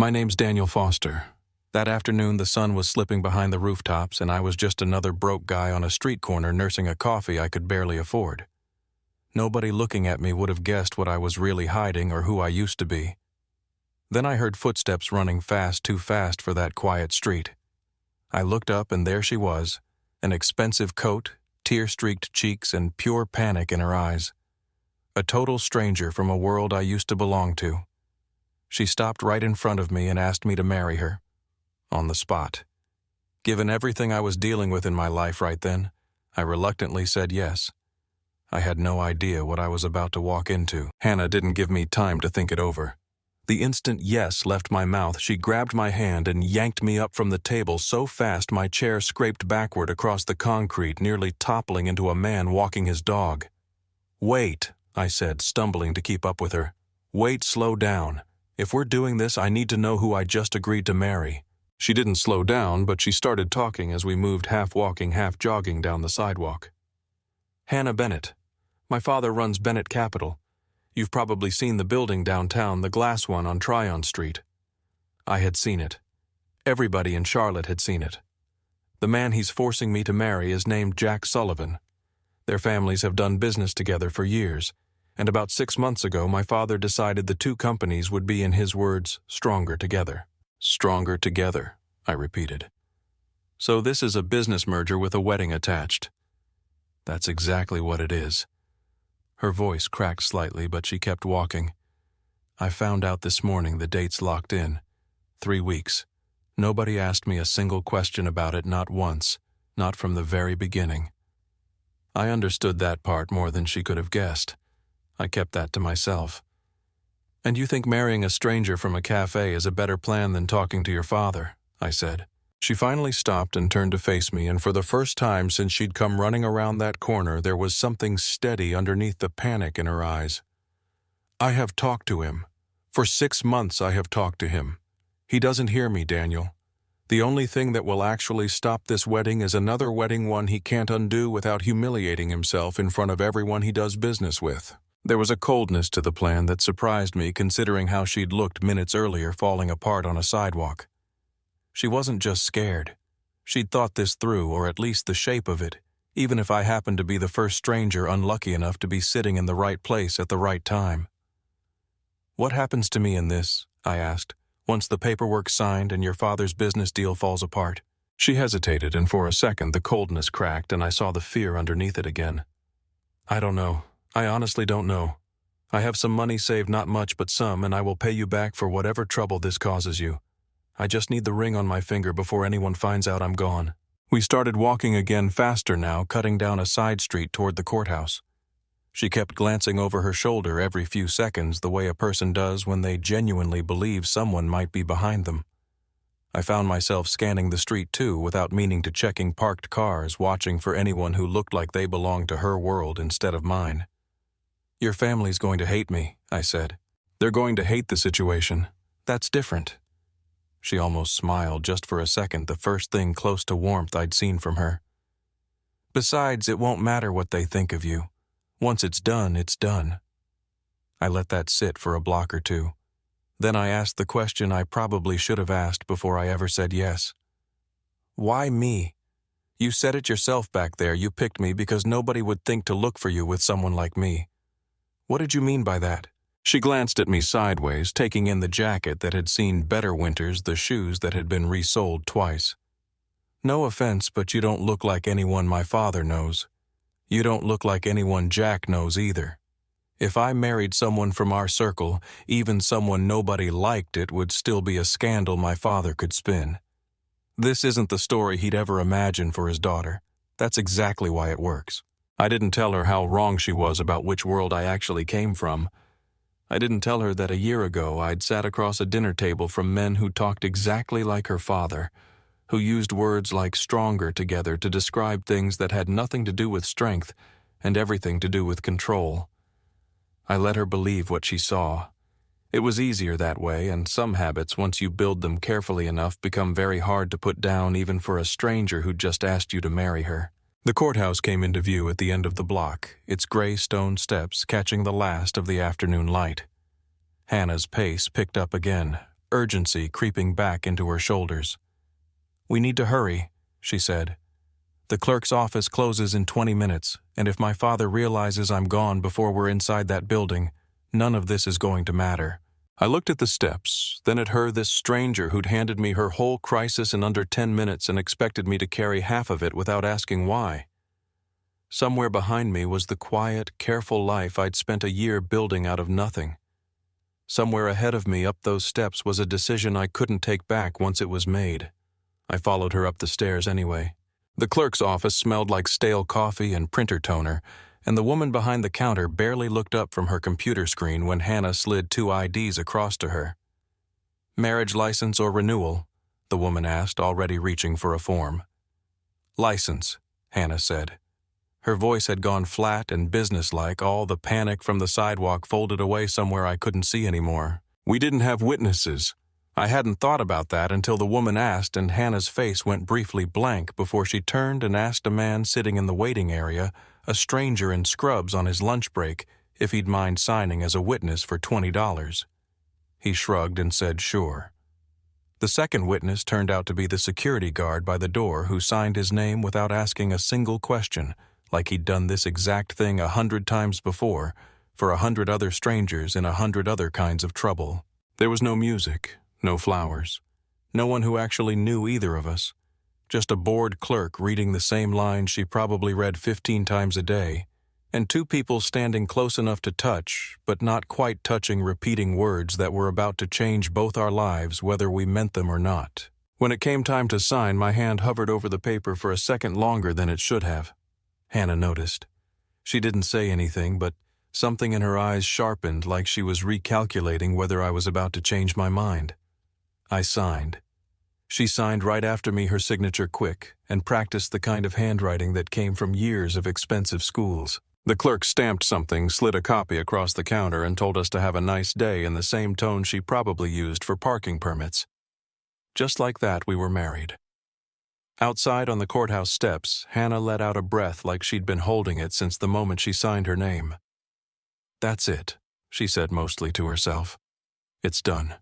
My name's Daniel Foster. That afternoon, the sun was slipping behind the rooftops, and I was just another broke guy on a street corner nursing a coffee I could barely afford. Nobody looking at me would have guessed what I was really hiding or who I used to be. Then I heard footsteps running fast, too fast for that quiet street. I looked up, and there she was, an expensive coat, tear-streaked cheeks, and pure panic in her eyes. A total stranger from a world I used to belong to. She stopped right in front of me and asked me to marry her. On the spot. Given everything I was dealing with in my life right then, I reluctantly said yes. I had no idea what I was about to walk into. Hannah didn't give me time to think it over. The instant yes left my mouth, she grabbed my hand and yanked me up from the table so fast my chair scraped backward across the concrete, nearly toppling into a man walking his dog. "Wait," I said, stumbling to keep up with her. "Wait, slow down. If we're doing this, I need to know who I just agreed to marry." She didn't slow down, but she started talking as we moved half walking, half jogging down the sidewalk. "Hannah Bennett. My father runs Bennett Capital. You've probably seen the building downtown, the glass one on Tryon Street." I had seen it. Everybody in Charlotte had seen it. The man he's forcing me to marry is named Jack Sullivan. Their families have done business together for years, and about 6 months ago my father decided the two companies would be, in his words, stronger together. "Stronger together," I repeated. "So this is a business merger with a wedding attached." "That's exactly what it is." Her voice cracked slightly, but she kept walking. "I found out this morning the date's locked in. 3 weeks. Nobody asked me a single question about it, not once, not from the very beginning." I understood that part more than she could have guessed. I kept that to myself. "And you think marrying a stranger from a cafe is a better plan than talking to your father?" I said. She finally stopped and turned to face me, and for the first time since she'd come running around that corner, there was something steady underneath the panic in her eyes. "I have talked to him. For 6 months I have talked to him. He doesn't hear me, Daniel. The only thing that will actually stop this wedding is another wedding, one he can't undo without humiliating himself in front of everyone he does business with." There was a coldness to the plan that surprised me, considering how she'd looked minutes earlier falling apart on a sidewalk. She wasn't just scared. She'd thought this through, or at least the shape of it, even if I happened to be the first stranger unlucky enough to be sitting in the right place at the right time. "What happens to me in this?" I asked, "once the paperwork's signed and your father's business deal falls apart?" She hesitated, and for a second the coldness cracked and I saw the fear underneath it again. "I don't know. I honestly don't know. I have some money saved, not much but some, and I will pay you back for whatever trouble this causes you. I just need the ring on my finger before anyone finds out I'm gone." We started walking again, faster now, cutting down a side street toward the courthouse. She kept glancing over her shoulder every few seconds, the way a person does when they genuinely believe someone might be behind them. I found myself scanning the street too, without meaning to, checking parked cars, watching for anyone who looked like they belonged to her world instead of mine. "Your family's going to hate me," I said. "They're going to hate the situation. That's different." She almost smiled, just for a second, the first thing close to warmth I'd seen from her. "Besides, it won't matter what they think of you. Once it's done, it's done." I let that sit for a block or two. Then I asked the question I probably should have asked before I ever said yes. "Why me? You said it yourself back there. You picked me because nobody would think to look for you with someone like me. What did you mean by that?" She glanced at me sideways, taking in the jacket that had seen better winters, the shoes that had been resold twice. "No offense, but you don't look like anyone my father knows. You don't look like anyone Jack knows either. If I married someone from our circle, even someone nobody liked, it would still be a scandal my father could spin. This isn't the story he'd ever imagined for his daughter. That's exactly why it works." I didn't tell her how wrong she was about which world I actually came from. I didn't tell her that a year ago I'd sat across a dinner table from men who talked exactly like her father, who used words like stronger together to describe things that had nothing to do with strength and everything to do with control. I let her believe what she saw. It was easier that way, and some habits, once you build them carefully enough, become very hard to put down even for a stranger who just asked you to marry her. The courthouse came into view at the end of the block, its gray stone steps catching the last of the afternoon light. Hannah's pace picked up again, urgency creeping back into her shoulders. "We need to hurry," she said. "The clerk's office closes in 20 minutes, and if my father realizes I'm gone before we're inside that building, none of this is going to matter." I looked at the steps, then at her, this stranger who'd handed me her whole crisis in under 10 minutes and expected me to carry half of it without asking why. Somewhere behind me was the quiet, careful life I'd spent a year building out of nothing. Somewhere ahead of me up those steps was a decision I couldn't take back once it was made. I followed her up the stairs anyway. The clerk's office smelled like stale coffee and printer toner, and the woman behind the counter barely looked up from her computer screen when Hannah slid 2 IDs across to her. "Marriage license or renewal?" the woman asked, already reaching for a form. "License," Hannah said. Her voice had gone flat and businesslike, all the panic from the sidewalk folded away somewhere I couldn't see anymore. "We didn't have witnesses." I hadn't thought about that until the woman asked, and Hannah's face went briefly blank before she turned and asked a man sitting in the waiting area, a stranger in scrubs on his lunch break, if he'd mind signing as a witness for $20. He shrugged and said sure. The second witness turned out to be the security guard by the door who signed his name without asking a single question, like he'd done this exact thing 100 times before, for 100 other strangers in 100 other kinds of trouble. There was no music, no flowers, no one who actually knew either of us. Just a bored clerk reading the same lines she probably read 15 times a day, and 2 people standing close enough to touch, but not quite touching, repeating words that were about to change both our lives whether we meant them or not. When it came time to sign, my hand hovered over the paper for a second longer than it should have. Hannah noticed. She didn't say anything, but something in her eyes sharpened, like she was recalculating whether I was about to change my mind. I signed. She signed right after me, her signature quick, and practiced the kind of handwriting that came from years of expensive schools. The clerk stamped something, slid a copy across the counter, and told us to have a nice day in the same tone she probably used for parking permits. Just like that, we were married. Outside on the courthouse steps, Hannah let out a breath like she'd been holding it since the moment she signed her name. "That's it," she said mostly to herself. "It's done."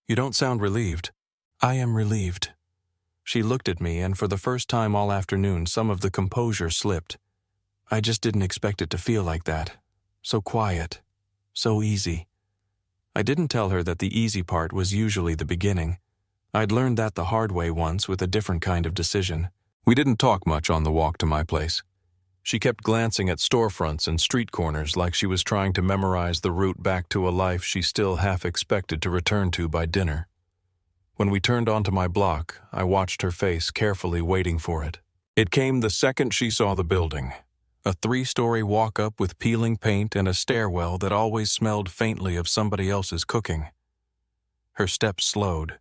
"You don't sound relieved." "I am relieved." She looked at me, and for the first time all afternoon some of the composure slipped. I just didn't expect it to feel like that. So quiet. So easy. I didn't tell her that the easy part was usually the beginning. I'd learned that the hard way once with a different kind of decision. We didn't talk much on the walk to my place. She kept glancing at storefronts and street corners like she was trying to memorize the route back to a life she still half expected to return to by dinner. When we turned onto my block, I watched her face, carefully waiting for it. It came the second she saw the building. A 3-story walk-up with peeling paint and a stairwell that always smelled faintly of somebody else's cooking. Her steps slowed.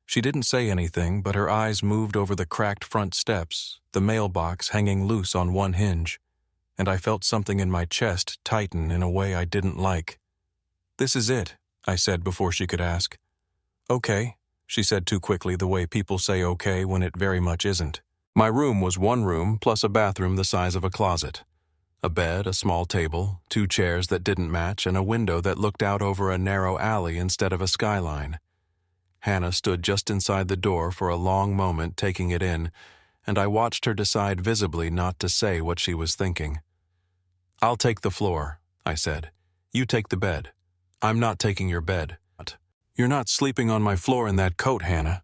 She didn't say anything, but her eyes moved over the cracked front steps, the mailbox hanging loose on one hinge, and I felt something in my chest tighten in a way I didn't like. "This is it," I said before she could ask. "Okay," she said too quickly, the way people say okay when it very much isn't. My room was 1 room plus a bathroom the size of a closet. A bed, a small table, 2 chairs that didn't match, and a window that looked out over a narrow alley instead of a skyline. Hannah stood just inside the door for a long moment, taking it in, and I watched her decide visibly not to say what she was thinking. "I'll take the floor," I said. "You take the bed." "I'm not taking your bed." "You're not sleeping on my floor in that coat, Hannah."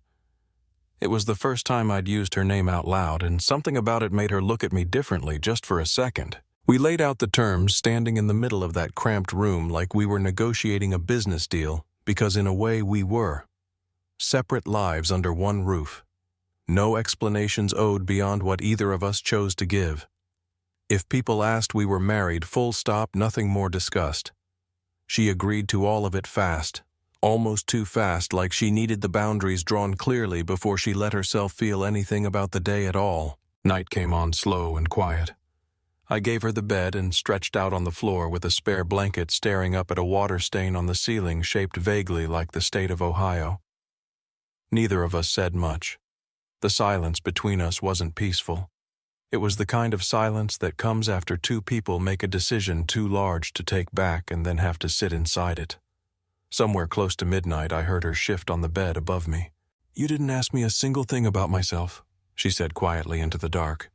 It was the first time I'd used her name out loud, and something about it made her look at me differently just for a second. We laid out the terms, standing in the middle of that cramped room like we were negotiating a business deal, because in a way we were. Separate lives under one roof. No explanations owed beyond what either of us chose to give. If people asked, we were married, full stop, nothing more discussed. She agreed to all of it fast, almost too fast, like she needed the boundaries drawn clearly before she let herself feel anything about the day at all. Night came on slow and quiet. I gave her the bed and stretched out on the floor with a spare blanket, staring up at a water stain on the ceiling shaped vaguely like the state of Ohio. Neither of us said much. The silence between us wasn't peaceful. It was the kind of silence that comes after 2 people make a decision too large to take back and then have to sit inside it. Somewhere close to midnight, I heard her shift on the bed above me. "You didn't ask me a single thing about myself," she said quietly into the dark.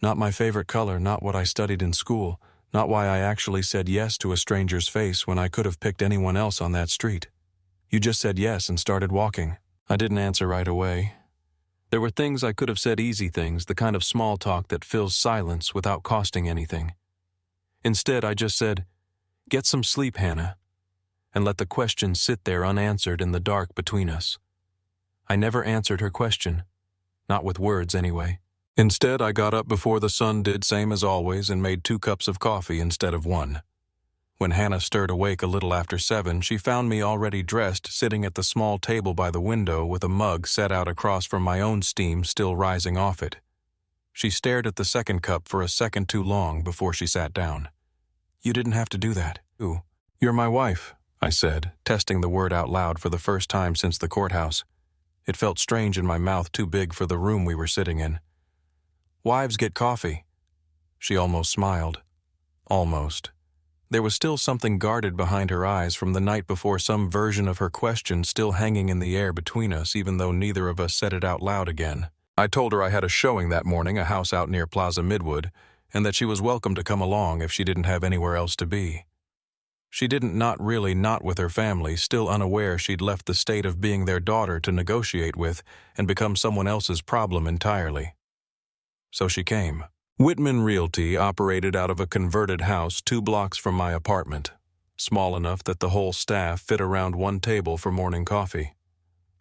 "Not my favorite color, not what I studied in school, not why I actually said yes to a stranger's face when I could have picked anyone else on that street. You just said yes and started walking." I didn't answer right away. There were things I could have said, easy things, the kind of small talk that fills silence without costing anything. Instead, I just said, "Get some sleep, Hannah," and let the question sit there unanswered in the dark between us. I never answered her question, not with words anyway. Instead, I got up before the sun did, same as always, and made 2 cups of coffee instead of 1. When Hannah stirred awake a little after 7, she found me already dressed, sitting at the small table by the window with a mug set out across from my own steam still rising off it. She stared at the second cup for a second too long before she sat down. "You didn't have to do that." "Ooh, you're my wife," I said, testing the word out loud for the first time since the courthouse. It felt strange in my mouth, too big for the room we were sitting in. "Wives get coffee." She almost smiled. Almost. There was still something guarded behind her eyes from the night before, some version of her question still hanging in the air between us, even though neither of us said it out loud again. I told her I had a showing that morning, a house out near Plaza Midwood, and that she was welcome to come along if she didn't have anywhere else to be. She didn't, not really, not with her family, still unaware she'd left the state of being their daughter to negotiate with and become someone else's problem entirely. So she came. Whitman Realty operated out of a converted house 2 blocks from my apartment, small enough that the whole staff fit around one table for morning coffee.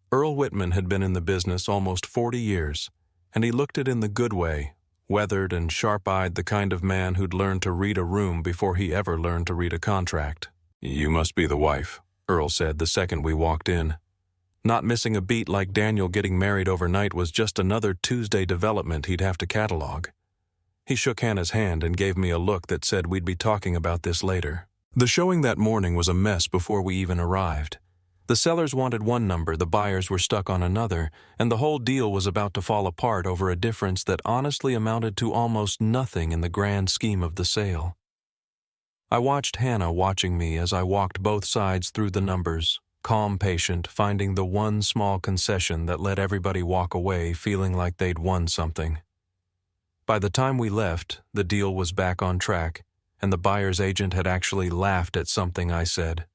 Earl Whitman had been in the business almost 40 years, and he looked it in the good way, weathered and sharp-eyed, the kind of man who'd learned to read a room before he ever learned to read a contract. "You must be the wife," Earl said the second we walked in. Not missing a beat like Daniel getting married overnight was just another Tuesday development he'd have to catalog. He shook Hannah's hand and gave me a look that said we'd be talking about this later. The showing that morning was a mess before we even arrived. The sellers wanted one number, the buyers were stuck on another, and the whole deal was about to fall apart over a difference that honestly amounted to almost nothing in the grand scheme of the sale. I watched Hannah watching me as I walked both sides through the numbers, calm, patient, finding the one small concession that let everybody walk away feeling like they'd won something. By the time we left, the deal was back on track, and the buyer's agent had actually laughed at something I said.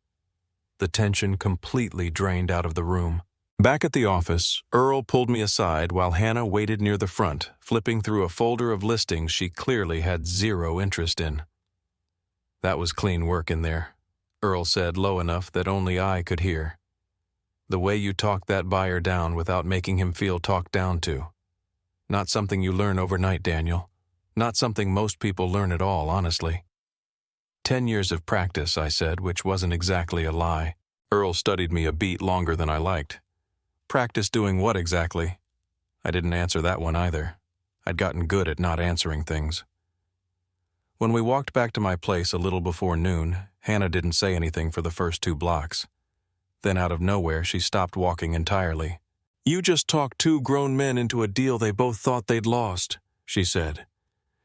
The tension completely drained out of the room. Back at the office, Earl pulled me aside while Hannah waited near the front, flipping through a folder of listings she clearly had zero interest in. "That was clean work in there," Earl said low enough that only I could hear. "The way you talked that buyer down without making him feel talked down to. Not something you learn overnight, Daniel. Not something most people learn at all, honestly." 10 years of practice, I said, which wasn't exactly a lie. Earl studied me a beat longer than I liked. "Practice doing what exactly?" I didn't answer that one either. I'd gotten good at not answering things. When we walked back to my place a little before noon, Hannah didn't say anything for the first 2 blocks. Then out of nowhere, she stopped walking entirely. "You just talked 2 grown men into a deal they both thought they'd lost," she said.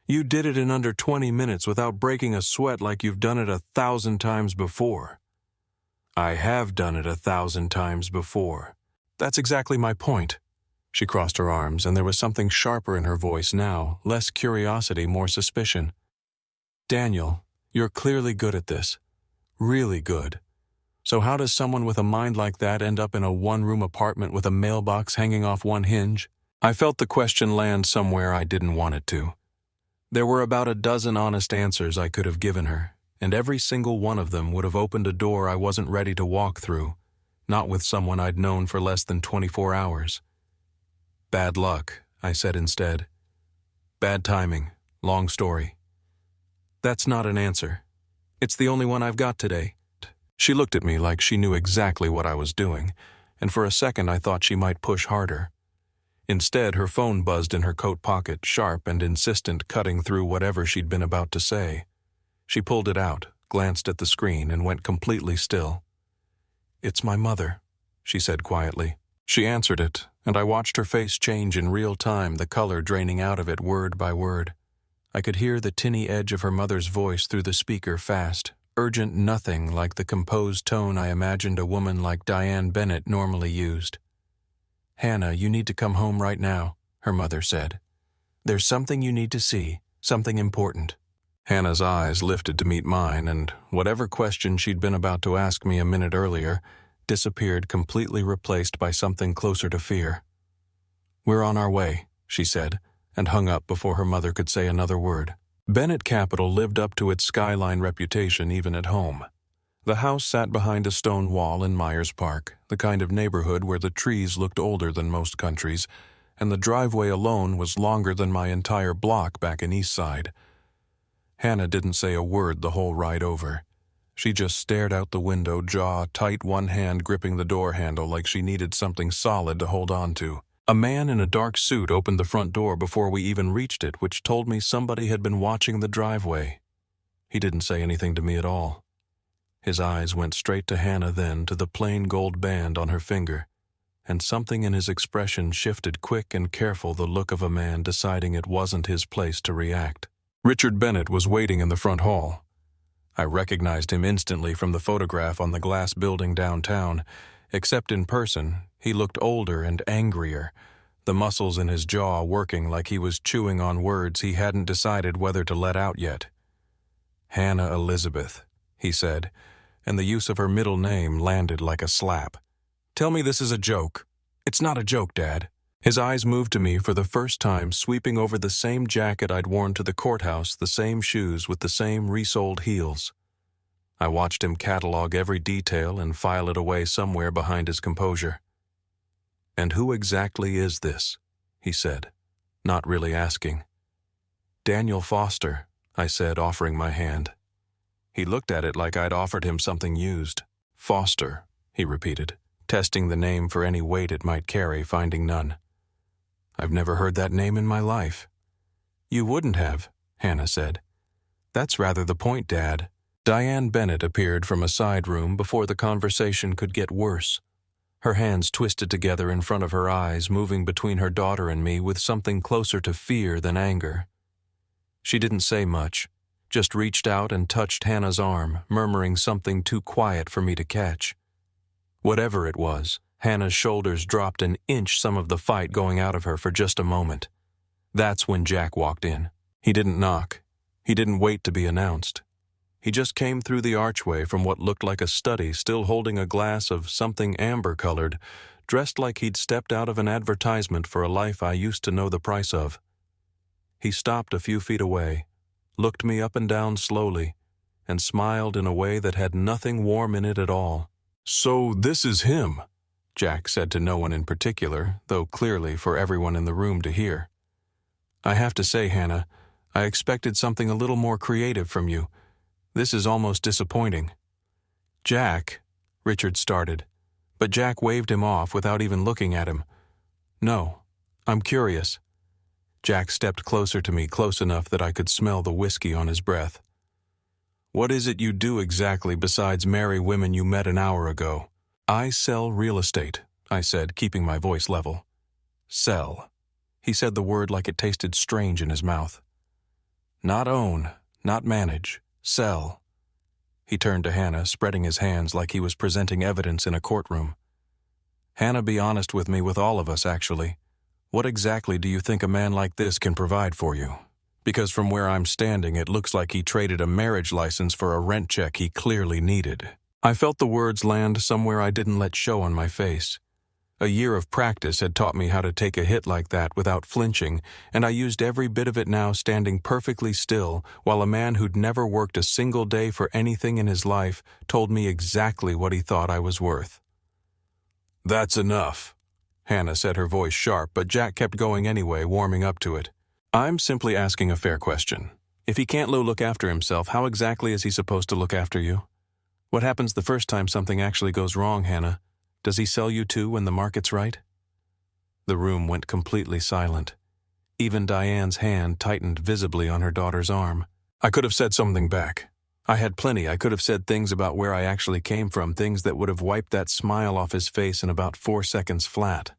"You did it in under 20 minutes without breaking a sweat like you've done it 1,000 times before." "I have done it 1,000 times before." "That's exactly my point." She crossed her arms, and there was something sharper in her voice now, less curiosity, more suspicion. "Daniel, you're clearly good at this. Really good. So how does someone with a mind like that end up in a 1-room apartment with a mailbox hanging off one hinge?" I felt the question land somewhere I didn't want it to. There were about a dozen honest answers I could have given her, and every single one of them would have opened a door I wasn't ready to walk through, not with someone I'd known for less than 24 hours. "Bad luck," I said instead. "Bad timing. Long story." "That's not an answer. It's the only one I've got today." She looked at me like she knew exactly what I was doing, and for a second I thought she might push harder. Instead, her phone buzzed in her coat pocket, sharp and insistent, cutting through whatever she'd been about to say. She pulled it out, glanced at the screen, and went completely still. "It's my mother," she said quietly. She answered it, and I watched her face change in real time, the color draining out of it word by word. I could hear the tinny edge of her mother's voice through the speaker fast, urgent nothing like the composed tone I imagined a woman like Diane Bennett normally used. "Hannah, you need to come home right now," her mother said. "There's something you need to see, something important." Hannah's eyes lifted to meet mine, and whatever question she'd been about to ask me a minute earlier disappeared, completely replaced by something closer to fear. "We're on our way," she said, and hung up before her mother could say another word. Bennett Capital lived up to its skyline reputation even at home. The house sat behind a stone wall in Myers Park, the kind of neighborhood where the trees looked older than most countries, and the driveway alone was longer than my entire block back in Eastside. Hannah didn't say a word the whole ride over. She just stared out the window, jaw tight, one hand gripping the door handle like she needed something solid to hold on to. A man in a dark suit opened the front door before we even reached it, which told me somebody had been watching the driveway. He didn't say anything to me at all. His eyes went straight to Hannah, then to the plain gold band on her finger, and something in his expression shifted, quick and careful, the look of a man deciding it wasn't his place to react. Richard Bennett was waiting in the front hall. I recognized him instantly from the photograph on the glass building downtown. Except in person, he looked older and angrier, the muscles in his jaw working like he was chewing on words he hadn't decided whether to let out yet. "Hannah Elizabeth," he said, and the use of her middle name landed like a slap. "Tell me this is a joke." "It's not a joke, Dad." His eyes moved to me for the first time, sweeping over the same jacket I'd worn to the courthouse, the same shoes with the same resoled heels. I watched him catalog every detail and file it away somewhere behind his composure. "And who exactly is this?" he said, not really asking. "Daniel Foster," I said, offering my hand. He looked at it like I'd offered him something used. "Foster," he repeated, testing the name for any weight it might carry, finding none. "I've never heard that name in my life." "You wouldn't have," Hannah said. "That's rather the point, Dad." Diane Bennett appeared from a side room before the conversation could get worse. Her hands twisted together in front of her eyes, moving between her daughter and me with something closer to fear than anger. She didn't say much, just reached out and touched Hannah's arm, murmuring something too quiet for me to catch. Whatever it was, Hannah's shoulders dropped an inch, some of the fight going out of her for just a moment. That's when Jack walked in. He didn't knock. He didn't wait to be announced. He just came through the archway from what looked like a study, still holding a glass of something amber-colored, dressed like he'd stepped out of an advertisement for a life I used to know the price of. He stopped a few feet away, looked me up and down slowly, and smiled in a way that had nothing warm in it at all. "So this is him," Jack said to no one in particular, though clearly for everyone in the room to hear. "I have to say, Hannah, I expected something a little more creative from you. This is almost disappointing." "Jack," Richard started, but Jack waved him off without even looking at him. "No, I'm curious." Jack stepped closer to me, close enough that I could smell the whiskey on his breath. "What is it you do exactly besides marry women you met an hour ago?" "I sell real estate," I said, keeping my voice level. "Sell." He said the word like it tasted strange in his mouth. "Not own, not manage. Sell." He turned to Hannah, spreading his hands like he was presenting evidence in a courtroom. "Hannah, be honest with me, with all of us, actually. What exactly do you think a man like this can provide for you? Because from where I'm standing, it looks like he traded a marriage license for a rent check he clearly needed." I felt the words land somewhere I didn't let show on my face. A year of practice had taught me how to take a hit like that without flinching, and I used every bit of it now, standing perfectly still, while a man who'd never worked a single day for anything in his life told me exactly what he thought I was worth. "That's enough," Hannah said, her voice sharp, but Jack kept going anyway, warming up to it. "I'm simply asking a fair question. If he can't look after himself, how exactly is he supposed to look after you? What happens the first time something actually goes wrong, Hannah? Does he sell you too when the market's right?" The room went completely silent. Even Diane's hand tightened visibly on her daughter's arm. I could have said something back. I had plenty. I could have said things about where I actually came from, things that would have wiped that smile off his face in about 4 seconds flat.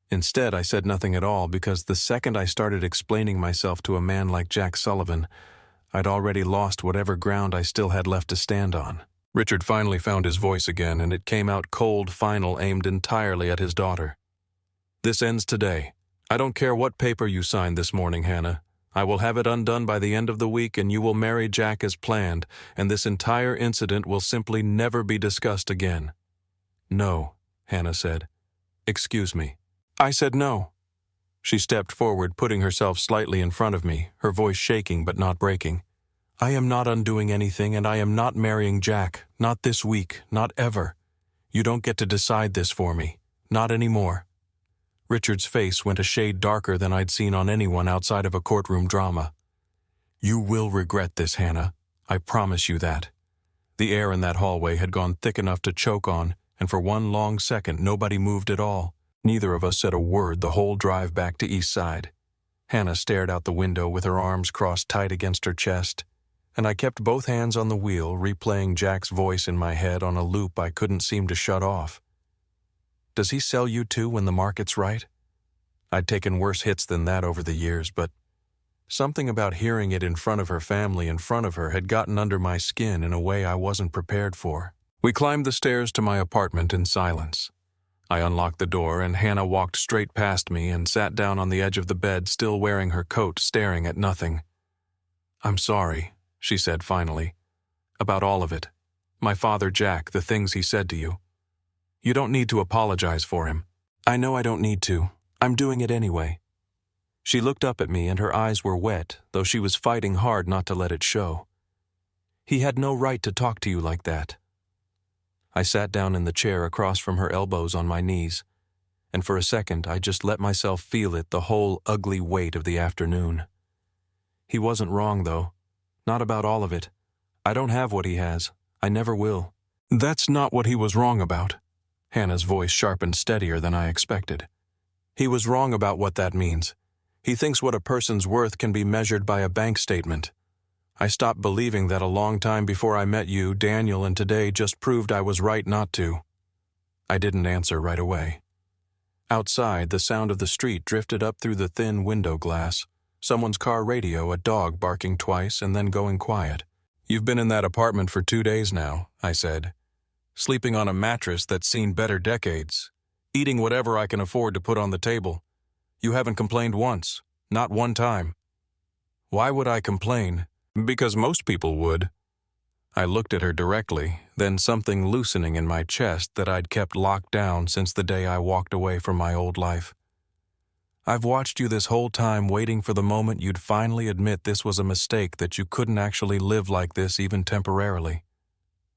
Instead, I said nothing at all, because the second I started explaining myself to a man like Jack Sullivan, I'd already lost whatever ground I still had left to stand on. Richard finally found his voice again, and it came out cold, final, aimed entirely at his daughter. "This ends today. I don't care what paper you signed this morning, Hannah. I will have it undone by the end of the week, and you will marry Jack as planned, and this entire incident will simply never be discussed again." "No," Hannah said. "Excuse me." I said no. She stepped forward, putting herself slightly in front of me, her voice shaking but not breaking. "I am not undoing anything, and I am not marrying Jack. Not this week, not ever. You don't get to decide this for me. Not anymore." Richard's face went a shade darker than I'd seen on anyone outside of a courtroom drama. "You will regret this, Hannah. I promise you that." The air in that hallway had gone thick enough to choke on, and for one long second nobody moved at all. Neither of us said a word the whole drive back to East Side. Hannah stared out the window with her arms crossed tight against her chest, and I kept both hands on the wheel, replaying Jack's voice in my head on a loop I couldn't seem to shut off. "Does he sell you too when the market's right?" I'd taken worse hits than that over the years, but something about hearing it in front of her family in front of her had gotten under my skin in a way I wasn't prepared for. We climbed the stairs to my apartment in silence. I unlocked the door, and Hannah walked straight past me and sat down on the edge of the bed, still wearing her coat, staring at nothing. "I'm sorry," she said finally, "about all of it. My father, Jack, the things he said to you. You don't need to apologize for him." "I know I don't need to. I'm doing it anyway." She looked up at me, and her eyes were wet, though she was fighting hard not to let it show. "He had no right to talk to you like that." I sat down in the chair across from her elbows on my knees, and for a second I just let myself feel it, the whole ugly weight of the afternoon. He wasn't wrong, though. Not about all of it. I don't have what he has. I never will. "That's not what he was wrong about." Hannah's voice sharpened steadier than I expected. "He was wrong about what that means. He thinks what a person's worth can be measured by a bank statement. I stopped believing that a long time before I met you, Daniel, and today just proved I was right not to." I didn't answer right away. Outside, the sound of the street drifted up through the thin window glass. Someone's car radio, a dog barking twice and then going quiet. "You've been in that apartment for 2 days now," I said. "Sleeping on a mattress that's seen better decades. Eating whatever I can afford to put on the table. You haven't complained once. Not one time." "Why would I complain?" "Because most people would." I looked at her directly, then something loosening in my chest that I'd kept locked down since the day I walked away from my old life. "I've watched you this whole time, waiting for the moment you'd finally admit this was a mistake, that you couldn't actually live like this even temporarily.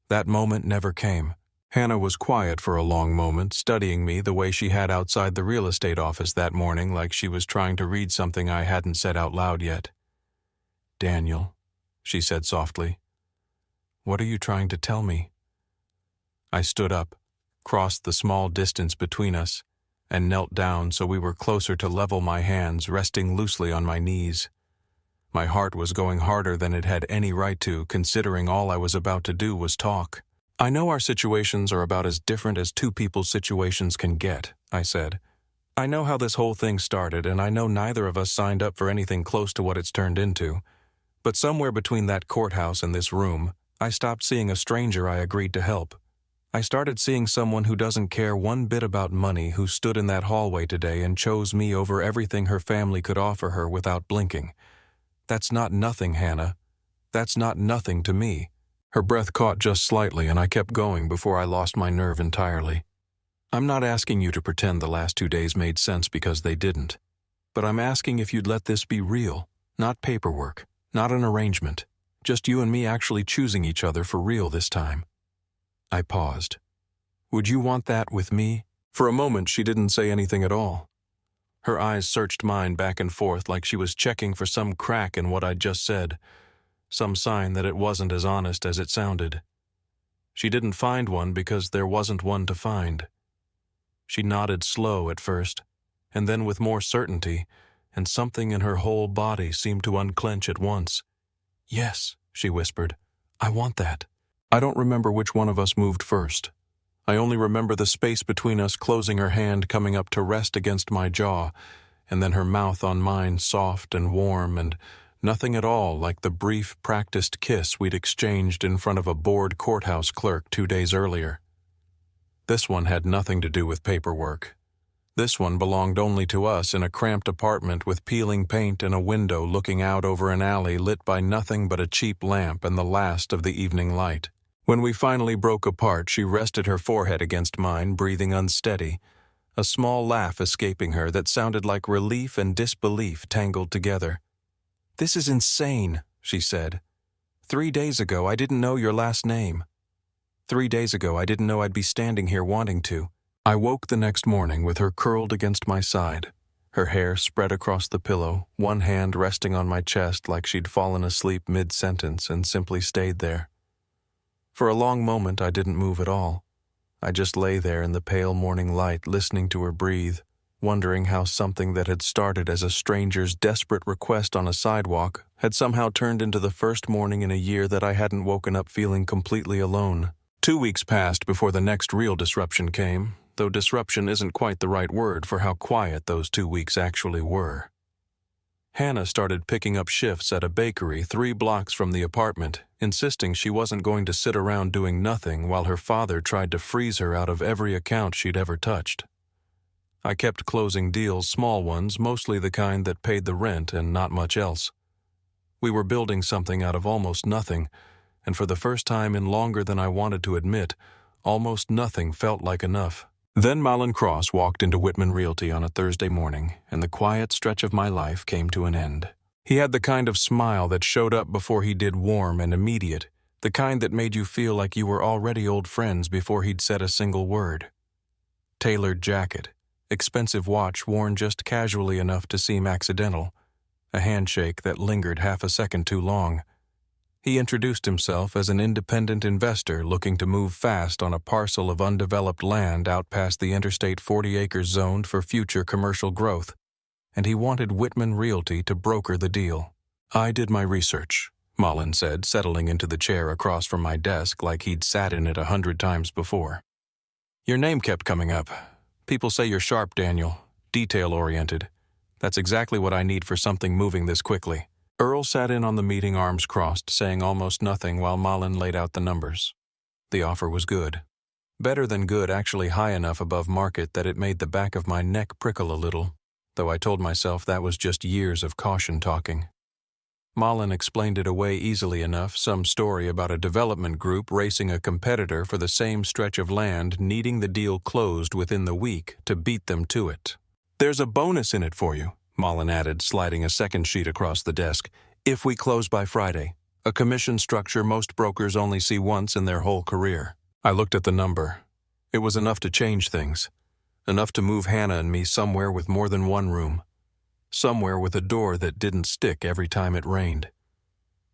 That moment never came." Hannah was quiet for a long moment, studying me the way she had outside the real estate office that morning, like she was trying to read something I hadn't said out loud yet. "Daniel," she said softly, "what are you trying to tell me?" I stood up, crossed the small distance between us, and knelt down so we were closer to level, my hands resting loosely on my knees. My heart was going harder than it had any right to, considering all I was about to do was talk. "I know our situations are about as different as two people's situations can get," I said. "I know how this whole thing started, and I know neither of us signed up for anything close to what it's turned into. But somewhere between that courthouse and this room, I stopped seeing a stranger I agreed to help. I started seeing someone who doesn't care one bit about money, who stood in that hallway today and chose me over everything her family could offer her without blinking. That's not nothing, Hannah. That's not nothing to me." Her breath caught just slightly, and I kept going before I lost my nerve entirely. "I'm not asking you to pretend the last 2 days made sense, because they didn't. But I'm asking if you'd let this be real, not paperwork. Not an arrangement. Just you and me actually choosing each other for real this time." I paused. "Would you want that with me?" For a moment she didn't say anything at all. Her eyes searched mine back and forth like she was checking for some crack in what I'd just said, some sign that it wasn't as honest as it sounded. She didn't find one because there wasn't one to find. She nodded slow at first, and then with more certainty, and something in her whole body seemed to unclench at once. "Yes," she whispered. "I want that." I don't remember which one of us moved first. I only remember the space between us, closing, her hand coming up to rest against my jaw, and then her mouth on mine, soft and warm, and Nothing at all like the brief, practiced kiss we'd exchanged in front of a bored courthouse clerk 2 days earlier. This one had nothing to do with paperwork. This one belonged only to us in a cramped apartment with peeling paint and a window looking out over an alley lit by nothing but a cheap lamp and the last of the evening light. When we finally broke apart, she rested her forehead against mine, breathing unsteady, a small laugh escaping her that sounded like relief and disbelief tangled together. "This is insane," she said. 3 days ago, I didn't know your last name. 3 days ago, I didn't know I'd be standing here wanting to. I woke the next morning with her curled against my side, her hair spread across the pillow, one hand resting on my chest like she'd fallen asleep mid-sentence and simply stayed there. For a long moment, I didn't move at all. I just lay there in the pale morning light, listening to her breathe, wondering how something that had started as a stranger's desperate request on a sidewalk had somehow turned into the first morning in a year that I hadn't woken up feeling completely alone. 2 weeks passed before the next real disruption came, though disruption isn't quite the right word for how quiet those 2 weeks actually were. Hannah started picking up shifts at a bakery 3 blocks from the apartment, insisting she wasn't going to sit around doing nothing while her father tried to freeze her out of every account she'd ever touched. I kept closing deals, small ones, mostly the kind that paid the rent and not much else. We were building something out of almost nothing, and for the first time in longer than I wanted to admit, almost nothing felt like enough. Then Malin Cross walked into Whitman Realty on a Thursday morning, and the quiet stretch of my life came to an end. He had the kind of smile that showed up before he did warm and immediate, the kind that made you feel like you were already old friends before he'd said a single word. Tailored jacket, expensive watch worn just casually enough to seem accidental, a handshake that lingered half a second too long. He introduced himself as an independent investor looking to move fast on a parcel of undeveloped land out past the Interstate 40 acres zoned for future commercial growth, and he wanted Whitman Realty to broker the deal. "I did my research," Malin said, settling into the chair across from my desk like he'd sat in it 100 times before. "Your name kept coming up. People say you're sharp, Daniel, detail-oriented. That's exactly what I need for something moving this quickly." Earl sat in on the meeting, arms crossed, saying almost nothing while Malin laid out the numbers. The offer was good. Better than good, actually high enough above market that it made the back of my neck prickle a little, though I told myself that was just years of caution talking. Malin explained it away easily enough, some story about a development group racing a competitor for the same stretch of land, needing the deal closed within the week to beat them to it. "There's a bonus in it for you," Malin added, sliding a second sheet across the desk, "if we close by Friday. A commission structure most brokers only see once in their whole career." I looked at the number. It was enough to change things. Enough to move Hannah and me somewhere with more than one room. Somewhere with a door that didn't stick every time it rained.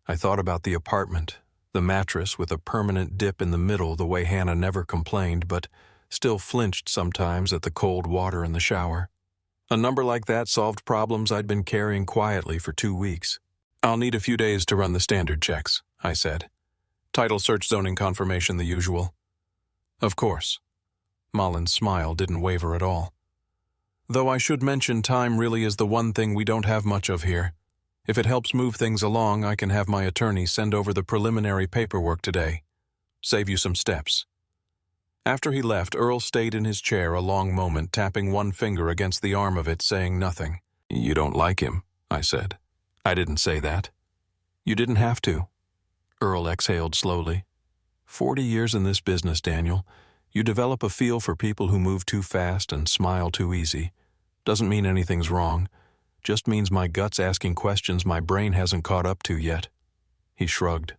I thought about the apartment, the mattress with a permanent dip in the middle the way Hannah never complained, but still flinched sometimes at the cold water in the shower. A number like that solved problems I'd been carrying quietly for 2 weeks. "I'll need a few days to run the standard checks," I said. "Title search, zoning confirmation, the usual." "Of course." Malin's smile didn't waver at all. "Though I should mention time really is the one thing we don't have much of here. If it helps move things along, I can have my attorney send over the preliminary paperwork today. Save you some steps." After he left, Earl stayed in his chair a long moment, tapping one finger against the arm of it, saying nothing. "You don't like him," I said. "I didn't say that." "You didn't have to." Earl exhaled slowly. 40 years in this business, Daniel. You develop a feel for people who move too fast and smile too easy. Doesn't mean anything's wrong. Just means my gut's asking questions my brain hasn't caught up to yet." He shrugged.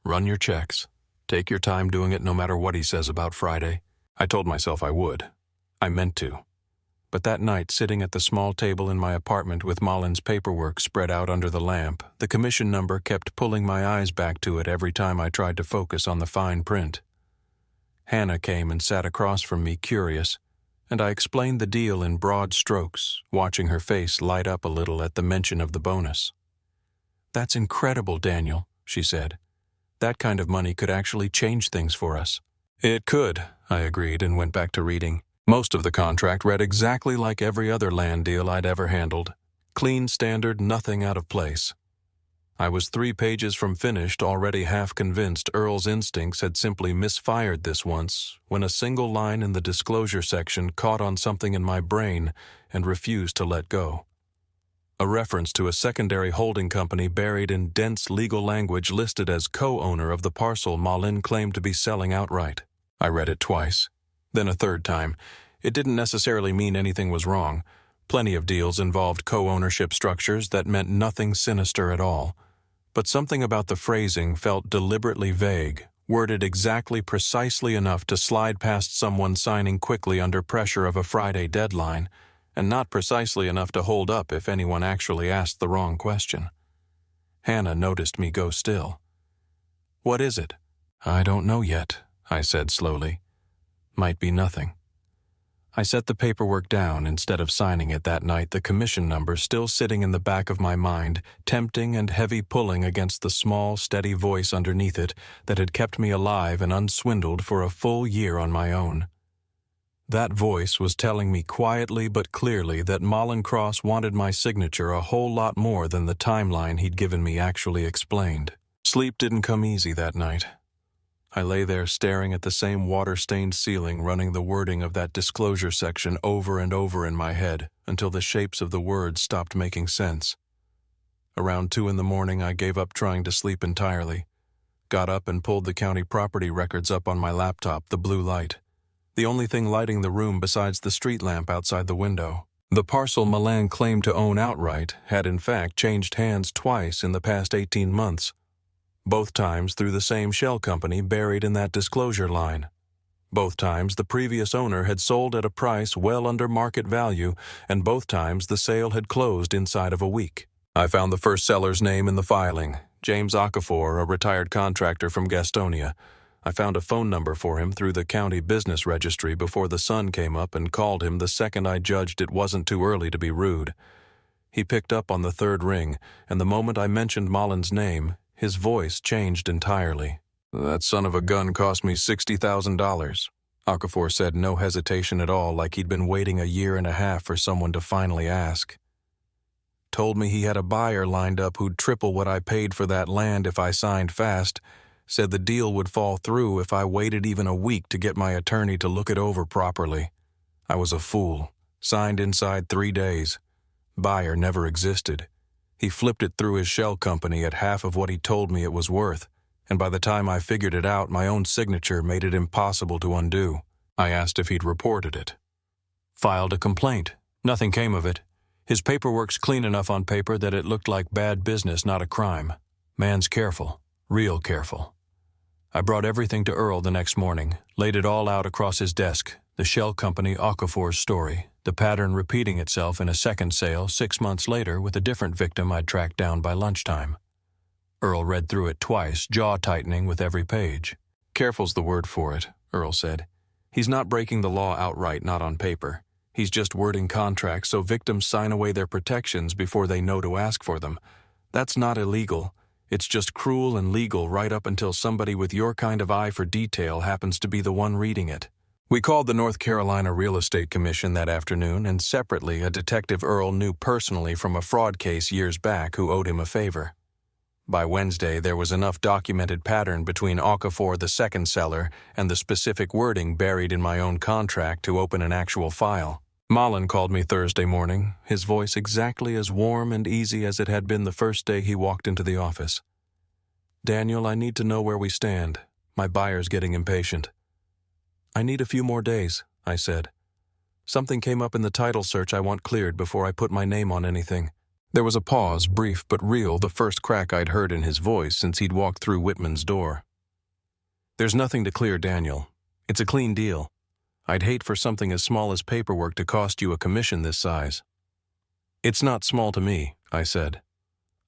"Run your checks. Take your time doing it no matter what he says about Friday." I told myself I would. I meant to. But that night, sitting at the small table in my apartment with Malin's paperwork spread out under the lamp, the commission number kept pulling my eyes back to it every time I tried to focus on the fine print. Hannah came and sat across from me, curious, and I explained the deal in broad strokes, watching her face light up a little at the mention of the bonus. "That's incredible, Daniel," she said. "That kind of money could actually change things for us." "It could," I agreed and went back to reading. Most of the contract read exactly like every other land deal I'd ever handled. Clean standard, nothing out of place. I was 3 pages from finished, already half convinced Earl's instincts had simply misfired this once, when a single line in the disclosure section caught on something in my brain and refused to let go. A reference to a secondary holding company buried in dense legal language listed as co-owner of the parcel Malin claimed to be selling outright. I read it twice, then a third time. It didn't necessarily mean anything was wrong. Plenty of deals involved co-ownership structures that meant nothing sinister at all. But something about the phrasing felt deliberately vague, worded exactly precisely enough to slide past someone signing quickly under pressure of a Friday deadline, and not precisely enough to hold up if anyone actually asked the wrong question. Hannah noticed me go still. "What is it?" "I don't know yet," I said slowly. "Might be nothing." I set the paperwork down instead of signing it that night, the commission number still sitting in the back of my mind, tempting and heavy pulling against the small, steady voice underneath it that had kept me alive and unswindled for a full year on my own. That voice was telling me quietly but clearly that Mallincross wanted my signature a whole lot more than the timeline he'd given me actually explained. Sleep didn't come easy that night. I lay there staring at the same water-stained ceiling, running the wording of that disclosure section over and over in my head until the shapes of the words stopped making sense. Around 2 a.m, I gave up trying to sleep entirely. Got up and pulled the county property records up on my laptop, the blue light. The only thing lighting the room besides the street lamp outside the window. The parcel Malin claimed to own outright had in fact changed hands twice in the past 18 months. Both times through the same shell company buried in that disclosure line. Both times the previous owner had sold at a price well under market value, and both times the sale had closed inside of a week. I found the first seller's name in the filing, James Okafor, a retired contractor from Gastonia. I found a phone number for him through the county business registry before the sun came up and called him the second I judged it wasn't too early to be rude. He picked up on the third ring, and the moment I mentioned Malin's name, his voice changed entirely. "That son of a gun cost me $60,000. Okafor said, no hesitation at all, like he'd been waiting a year and a half for someone to finally ask. Told me he had a buyer lined up who'd triple what I paid for that land if I signed fast. Said the deal would fall through if I waited even a week to get my attorney to look it over properly. I was a fool. Signed inside 3 days. Buyer never existed. He flipped it through his shell company at half of what he told me it was worth, and by the time I figured it out, my own signature made it impossible to undo. I asked if he'd reported it. Filed a complaint. Nothing came of it. His paperwork's clean enough on paper that it looked like bad business, not a crime. Man's careful. Real careful. I brought everything to Earl the next morning, laid it all out across his desk, the shell company Okafor's story, the pattern repeating itself in a second sale 6 months later with a different victim I'd tracked down by lunchtime. Earl read through it twice, jaw tightening with every page. "Careful's the word for it," Earl said. "He's not breaking the law outright, not on paper. He's just wording contracts so victims sign away their protections before they know to ask for them. That's not illegal. It's just cruel and legal right up until somebody with your kind of eye for detail happens to be the one reading it." We called the North Carolina Real Estate Commission that afternoon, and separately a detective Earl knew personally from a fraud case years back who owed him a favor. By Wednesday, there was enough documented pattern between Okafor, the second seller, and the specific wording buried in my own contract to open an actual file. Malin called me Thursday morning, his voice exactly as warm and easy as it had been the first day he walked into the office. "Daniel, I need to know where we stand. My buyer's getting impatient." "I need a few more days," I said. "Something came up in the title search I want cleared before I put my name on anything." There was a pause, brief but real, the first crack I'd heard in his voice since he'd walked through Whitman's door. "There's nothing to clear, Daniel. It's a clean deal. I'd hate for something as small as paperwork to cost you a commission this size." "It's not small to me," I said.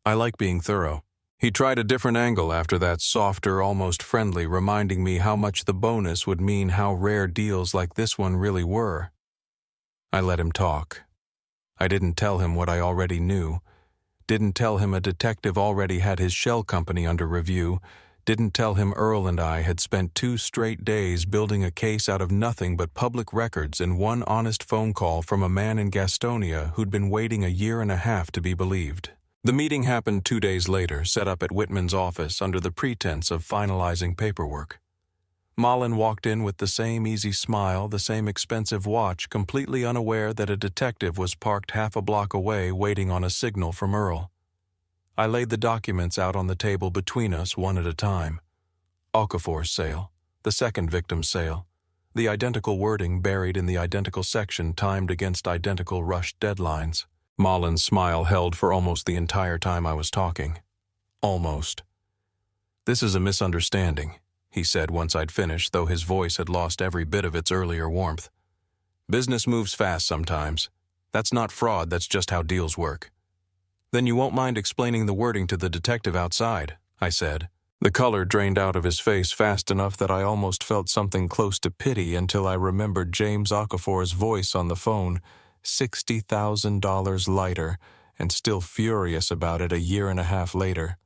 "I like being thorough." He tried a different angle after that, softer, almost friendly, reminding me how much the bonus would mean how rare deals like this one really were. I let him talk. I didn't tell him what I already knew. Didn't tell him a detective already had his shell company under review. Didn't tell him Earl and I had spent 2 straight days building a case out of nothing but public records and one honest phone call from a man in Gastonia who'd been waiting a year and a half to be believed. The meeting happened 2 days later, set up at Whitman's office under the pretense of finalizing paperwork. Malin walked in with the same easy smile, the same expensive watch, completely unaware that a detective was parked half a block away waiting on a signal from Earl. I laid the documents out on the table between us one at a time. Okafor's sale, the second victim's sale, the identical wording buried in the identical section timed against identical rushed deadlines. Malin's smile held for almost the entire time I was talking. Almost. "This is a misunderstanding," he said once I'd finished, though his voice had lost every bit of its earlier warmth. "Business moves fast sometimes. That's not fraud, that's just how deals work." "Then you won't mind explaining the wording to the detective outside," I said. The color drained out of his face fast enough that I almost felt something close to pity until I remembered James Okafor's voice on the phone, $60,000 lighter, and still furious about it a year and a half later.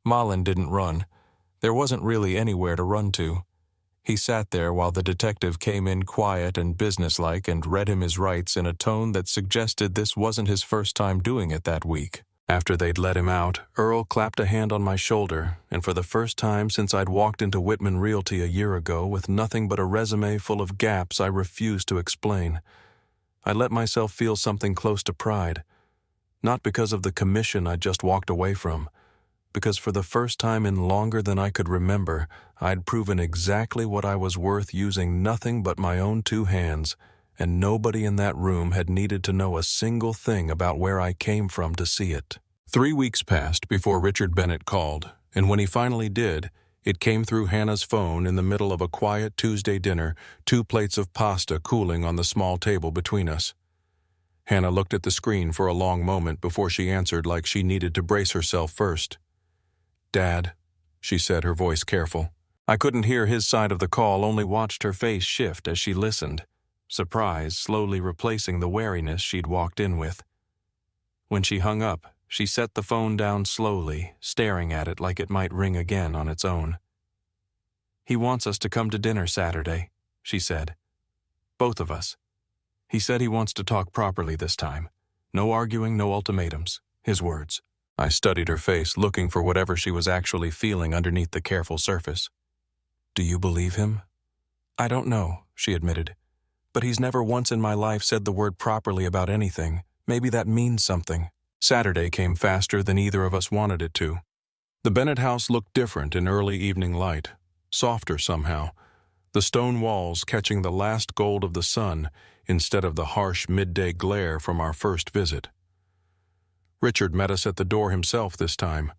Malin didn't run. There wasn't really anywhere to run to. He sat there while the detective came in quiet and businesslike and read him his rights in a tone that suggested this wasn't his first time doing it that week. After they'd let him out, Earl clapped a hand on my shoulder, and for the first time since I'd walked into Whitman Realty a year ago with nothing but a resume full of gaps I refused to explain, I let myself feel something close to pride. Not because of the commission I'd just walked away from, because for the first time in longer than I could remember, I'd proven exactly what I was worth using nothing but my own two hands, and nobody in that room had needed to know a single thing about where I came from to see it. 3 weeks passed before Richard Bennett called, and when he finally did, it came through Hannah's phone in the middle of a quiet Tuesday dinner, 2 plates of pasta cooling on the small table between us. Hannah looked at the screen for a long moment before she answered like she needed to brace herself first. "Dad," she said, her voice careful. I couldn't hear his side of the call, only watched her face shift as she listened, surprise slowly replacing the wariness she'd walked in with. When she hung up, she set the phone down slowly, staring at it like it might ring again on its own. "He wants us to come to dinner Saturday," she said. "Both of us. He said he wants to talk properly this time. No arguing, no ultimatums. His words." I studied her face, looking for whatever she was actually feeling underneath the careful surface. "Do you believe him?" "I don't know," she admitted. "But he's never once in my life said the word properly about anything. Maybe that means something." Saturday came faster than either of us wanted it to. The Bennett house looked different in early evening light, softer somehow, the stone walls catching the last gold of the sun instead of the harsh midday glare from our first visit. Richard met us at the door himself this time,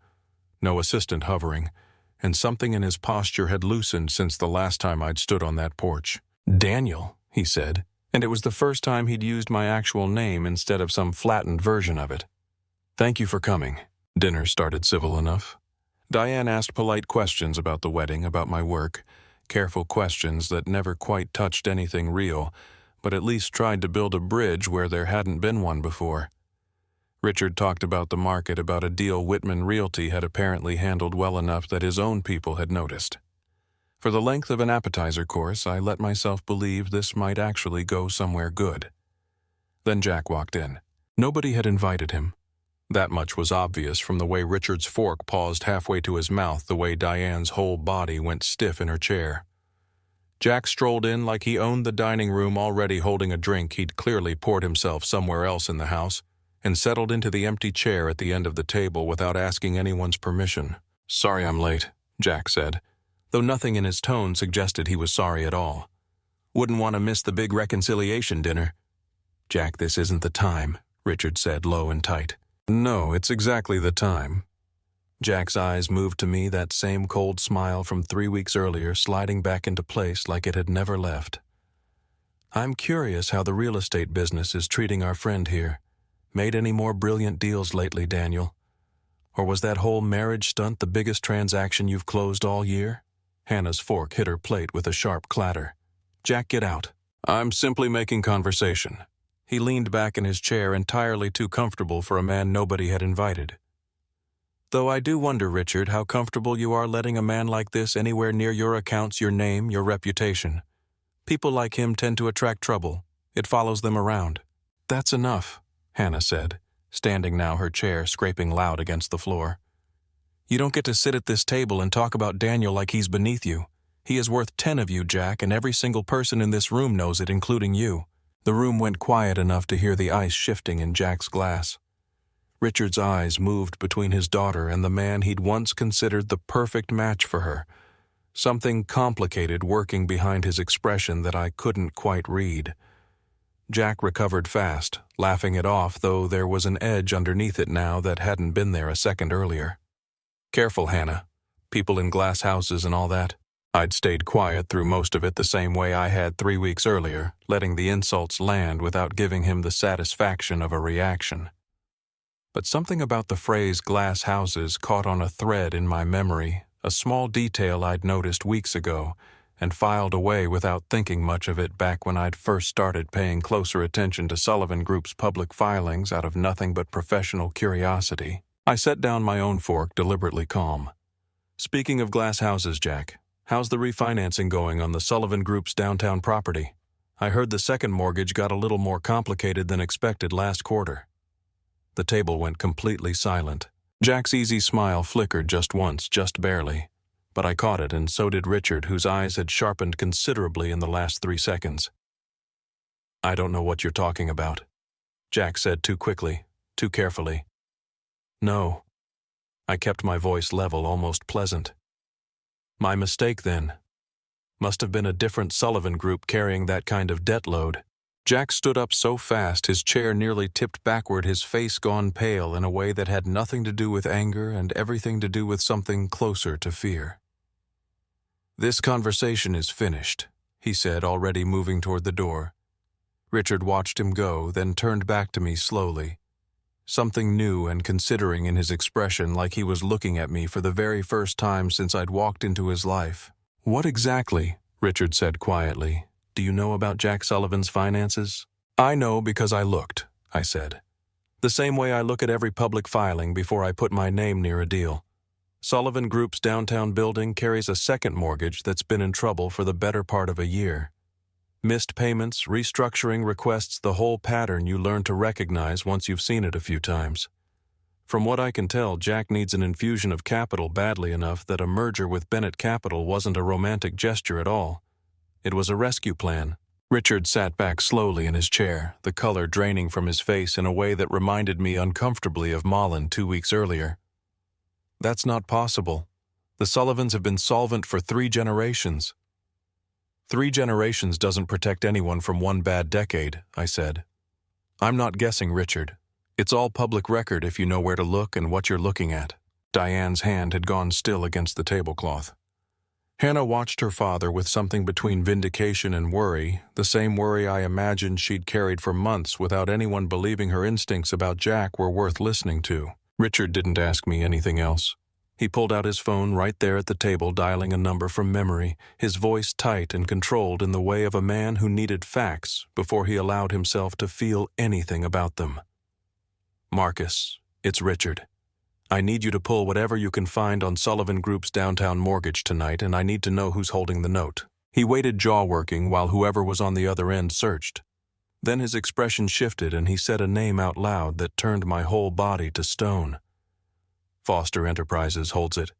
no assistant hovering, and something in his posture had loosened since the last time I'd stood on that porch. "Daniel," he said, and it was the first time he'd used my actual name instead of some flattened version of it. "Thank you for coming." Dinner started civil enough. Diane asked polite questions about the wedding, about my work, careful questions that never quite touched anything real, but at least tried to build a bridge where there hadn't been one before. Richard talked about the market, about a deal Whitman Realty had apparently handled well enough that his own people had noticed. For the length of an appetizer course, I let myself believe this might actually go somewhere good. Then Jack walked in. Nobody had invited him. That much was obvious from the way Richard's fork paused halfway to his mouth, the way Diane's whole body went stiff in her chair. Jack strolled in like he owned the dining room, already holding a drink he'd clearly poured himself somewhere else in the house, and settled into the empty chair at the end of the table without asking anyone's permission. "Sorry I'm late," Jack said, though nothing in his tone suggested he was sorry at all. "Wouldn't want to miss the big reconciliation dinner." "Jack, this isn't the time," Richard said, low and tight. "No, it's exactly the time." Jack's eyes moved to me, that same cold smile from 3 weeks earlier sliding back into place like it had never left. "I'm curious how the real estate business is treating our friend here. Made any more brilliant deals lately, Daniel? Or was that whole marriage stunt the biggest transaction you've closed all year?" Hannah's fork hit her plate with a sharp clatter. "Jack, get out." "I'm simply making conversation." He leaned back in his chair, entirely too comfortable for a man nobody had invited. "Though I do wonder, Richard, how comfortable you are letting a man like this anywhere near your accounts, your name, your reputation. People like him tend to attract trouble. It follows them around." "That's enough," Hannah said, standing now, her chair scraping loud against the floor. "You don't get to sit at this table and talk about Daniel like he's beneath you. He is worth 10 of you, Jack, and every single person in this room knows it, including you." The room went quiet enough to hear the ice shifting in Jack's glass. Richard's eyes moved between his daughter and the man he'd once considered the perfect match for her, something complicated working behind his expression that I couldn't quite read. Jack recovered fast, laughing it off, though there was an edge underneath it now that hadn't been there a second earlier. "Careful, Hannah. People in glass houses and all that." I'd stayed quiet through most of it the same way I had 3 weeks earlier, letting the insults land without giving him the satisfaction of a reaction. But something about the phrase glass houses caught on a thread in my memory, a small detail I'd noticed weeks ago, and filed away without thinking much of it back when I'd first started paying closer attention to Sullivan Group's public filings out of nothing but professional curiosity. I set down my own fork, deliberately calm. "Speaking of glass houses, Jack, how's the refinancing going on the Sullivan Group's downtown property? I heard the second mortgage got a little more complicated than expected last quarter." The table went completely silent. Jack's easy smile flickered just once, just barely. But I caught it, and so did Richard, whose eyes had sharpened considerably in the last 3 seconds. "I don't know what you're talking about," Jack said too quickly, too carefully. "No." I kept my voice level, almost pleasant. "My mistake, then. Must have been a different Sullivan Group carrying that kind of debt load." Jack stood up so fast his chair nearly tipped backward, his face gone pale in a way that had nothing to do with anger and everything to do with something closer to fear. "This conversation is finished," he said, already moving toward the door. Richard watched him go, then turned back to me slowly. Something new and considering in his expression, like he was looking at me for the very first time since I'd walked into his life. "What exactly," Richard said quietly, "do you know about Jack Sullivan's finances?" "I know because I looked," I said. "The same way I look at every public filing before I put my name near a deal. Sullivan Group's downtown building carries a second mortgage that's been in trouble for the better part of a year. Missed payments, restructuring requests, the whole pattern you learn to recognize once you've seen it a few times. From what I can tell, Jack needs an infusion of capital badly enough that a merger with Bennett Capital wasn't a romantic gesture at all. It was a rescue plan." Richard sat back slowly in his chair, the color draining from his face in a way that reminded me uncomfortably of Malin 2 weeks earlier. "That's not possible. The Sullivans have been solvent for 3 generations. 3 generations doesn't protect anyone from 1 bad decade," I said. "I'm not guessing, Richard. It's all public record if you know where to look and what you're looking at." Diane's hand had gone still against the tablecloth. Hannah watched her father with something between vindication and worry, the same worry I imagined she'd carried for months without anyone believing her instincts about Jack were worth listening to. Richard didn't ask me anything else. He pulled out his phone right there at the table, dialing a number from memory, his voice tight and controlled in the way of a man who needed facts before he allowed himself to feel anything about them. "Marcus, it's Richard. I need you to pull whatever you can find on Sullivan Group's downtown mortgage tonight, and I need to know who's holding the note." He waited jaw-working while whoever was on the other end searched. Then his expression shifted and he said a name out loud that turned my whole body to stone. "Foster Enterprises holds it.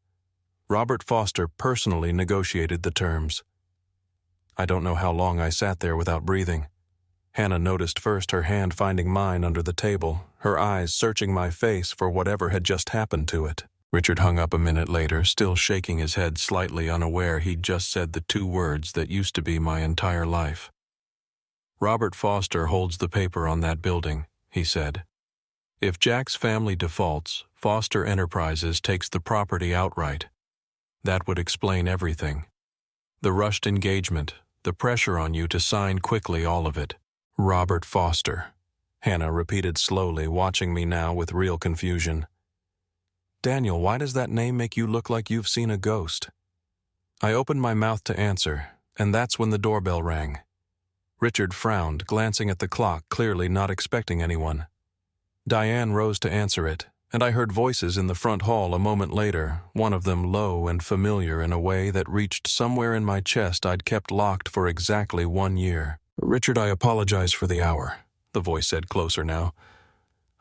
Robert Foster personally negotiated the terms." I don't know how long I sat there without breathing. Hannah noticed first, her hand finding mine under the table, her eyes searching my face for whatever had just happened to it. Richard hung up a minute later, still shaking his head, slightly unaware he'd just said the 2 words that used to be my entire life. "Robert Foster holds the paper on that building," he said. "If Jack's family defaults, Foster Enterprises takes the property outright. That would explain everything. The rushed engagement, the pressure on you to sign quickly, all of it." "Robert Foster," Hannah repeated slowly, watching me now with real confusion. "Daniel, why does that name make you look like you've seen a ghost?" I opened my mouth to answer, and that's when the doorbell rang. Richard frowned, glancing at the clock, clearly not expecting anyone. Diane rose to answer it, and I heard voices in the front hall a moment later, one of them low and familiar in a way that reached somewhere in my chest I'd kept locked for exactly 1 year. "Richard, I apologize for the hour," the voice said closer now.